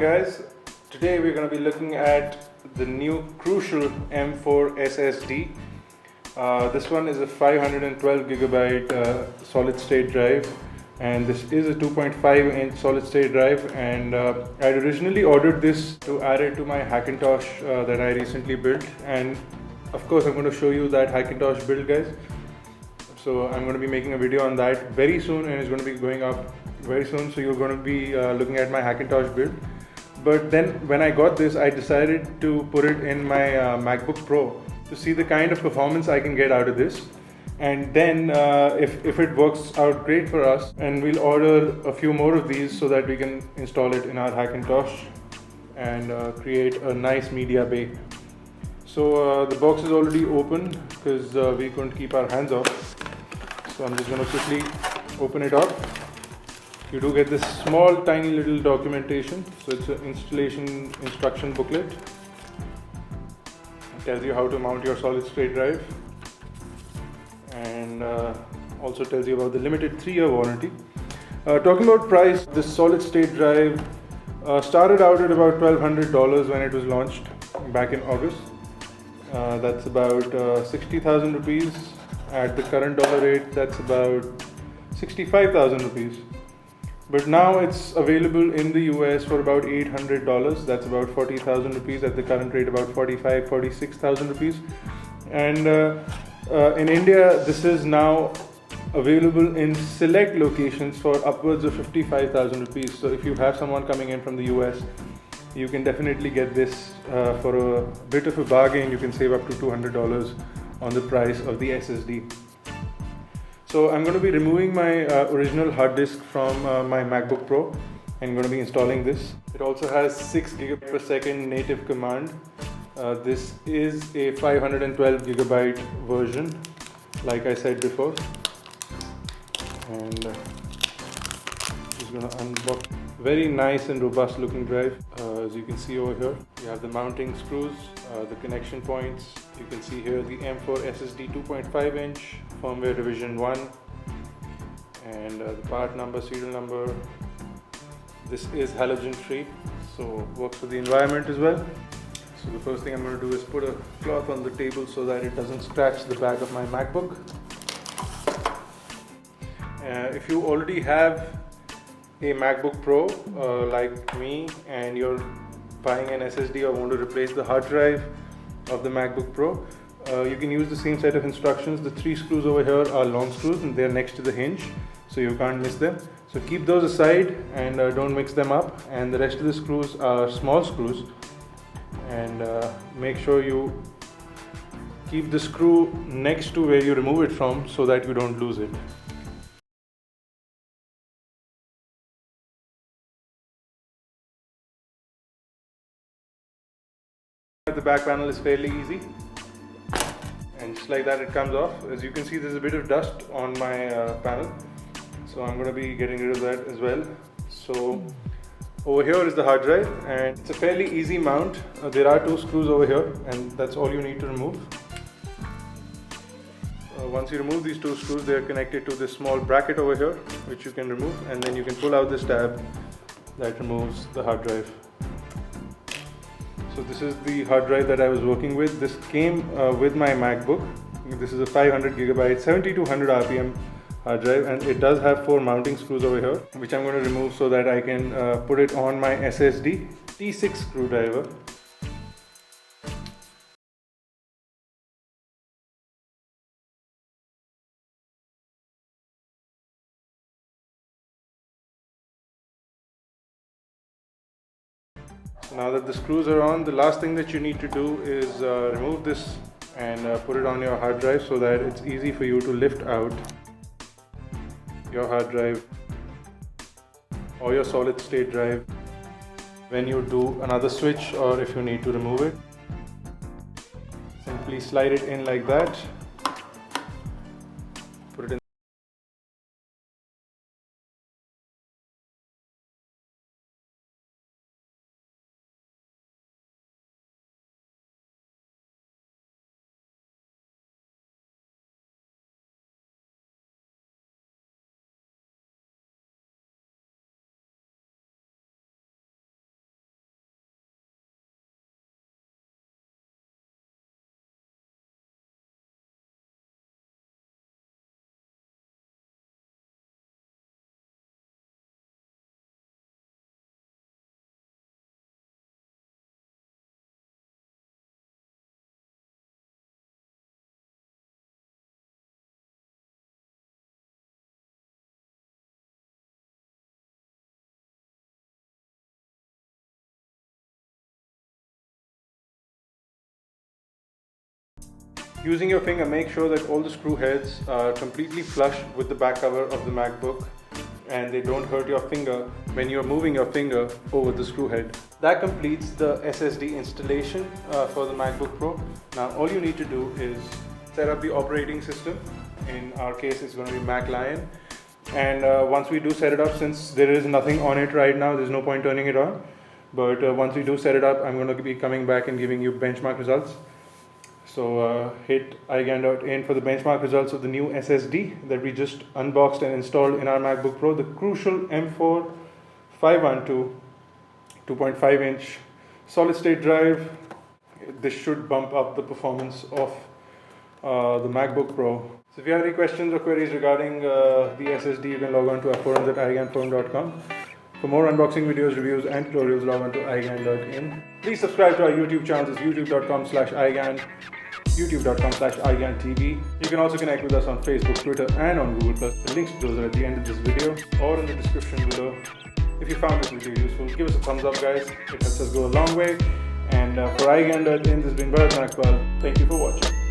guys, today we're going to be looking at the new crucial M4 SSD. This one is a 512 gigabyte solid state drive, and this is a 2.5 inch solid state drive, and I originally ordered this to add it to my Hackintosh that I recently built, and of course I'm going to show you that Hackintosh build, guys. So I'm going to be making a video on that very soon, and it's going to be going up very soon, so you're going to be looking at my Hackintosh build. But then when I got this, I decided to put it in my Macbook Pro to see the kind of performance I can get out of this. And then if it works out great for us, and we'll order a few more of these so that we can install it in our Hackintosh and create a nice media bay. So the box is already open because we couldn't keep our hands off. So I'm just going to quickly open it up. You do get this small tiny little documentation. So it's an installation instruction booklet. It tells you how to mount your solid state drive, and also tells you about the limited 3-year warranty. Talking about price, this solid state drive started out at about $1,200 when it was launched back in August. That's about 60,000 rupees. At the current dollar rate, that's about 65,000 rupees. But now it's available in the US for about $800. That's about 40,000 rupees. At the current rate, about 46,000 rupees. And in India, this is now available in select locations for upwards of 55,000 rupees. So if you have someone coming in from the US, you can definitely get this for a bit of a bargain. You can save up to $200 on the price of the SSD. So I'm going to be removing my original hard disk from my MacBook Pro and going to be installing this. It also has 6 gigabit per second native command. This is a 512 gigabyte version, like I said before. And just going to unbox. Very nice and robust looking drive. As you can see over here, you have the mounting screws, the connection points. You can see here the M4 SSD 2.5 inch, firmware revision 1, and the part number, serial number. This is halogen free, so works for the environment as well. So the first thing I'm going to do is put a cloth on the table so that it doesn't scratch the back of my MacBook. If you already have a MacBook Pro like me, and you're buying an SSD or want to replace the hard drive of the MacBook Pro, you can use the same set of instructions. The 3 screws over here are long screws, and they're next to the hinge, so you can't miss them. So keep those aside and don't mix them up. And the rest of the screws are small screws, and make sure you keep the screw next to where you remove it from so that you don't lose it. The back panel is fairly easy, and just like that it comes off. As you can see, there's a bit of dust on my panel, so I'm going to be getting rid of that as well. So over here is the hard drive, and it's a fairly easy mount. There are 2 screws over here, and that's all you need to remove. Once you remove these 2 screws, they are connected to this small bracket over here, which you can remove, and then you can pull out this tab that removes the hard drive. So this is the hard drive that I was working with. This came with my MacBook. This is a 500 gigabyte 7200 RPM hard drive, and it does have 4 mounting screws over here, which I'm going to remove so that I can put it on my SSD T6 screwdriver. Now that the screws are on, the last thing that you need to do is remove this and put it on your hard drive so that it's easy for you to lift out your hard drive or your solid state drive when you do another switch, or if you need to remove it. Simply slide it in like that, put it in. Using your finger, make sure that all the screw heads are completely flush with the back cover of the MacBook and they don't hurt your finger when you're moving your finger over the screw head. That completes the SSD installation for the MacBook Pro. Now all you need to do is set up the operating system. In our case it's going to be MacGyaan, and once we do set it up, since there is nothing on it right now, there's no point turning it on, but once we do set it up, I'm going to be coming back and giving you benchmark results. So hit iGyaan.in for the benchmark results of the new SSD that we just unboxed and installed in our MacBook Pro, the crucial M4 512 2.5 inch solid state drive. This should bump up the performance of the MacBook Pro. So if you have any questions or queries regarding the SSD, you can log on to our forums at iGyaan.com. For more unboxing videos, reviews and tutorials, log on to iGyaan.in. Please subscribe to our YouTube channel. It's youtube.com/iGyaan, youtube.com/iGyaanTV. You can also connect with us on Facebook, Twitter and on Google+. The links to those are at the end of this video or in the description below. If you found this video useful, give us a thumbs up, guys. It helps us go a long way. And for iGyaan.in, this has been Bharat Nakpal. Thank you for watching.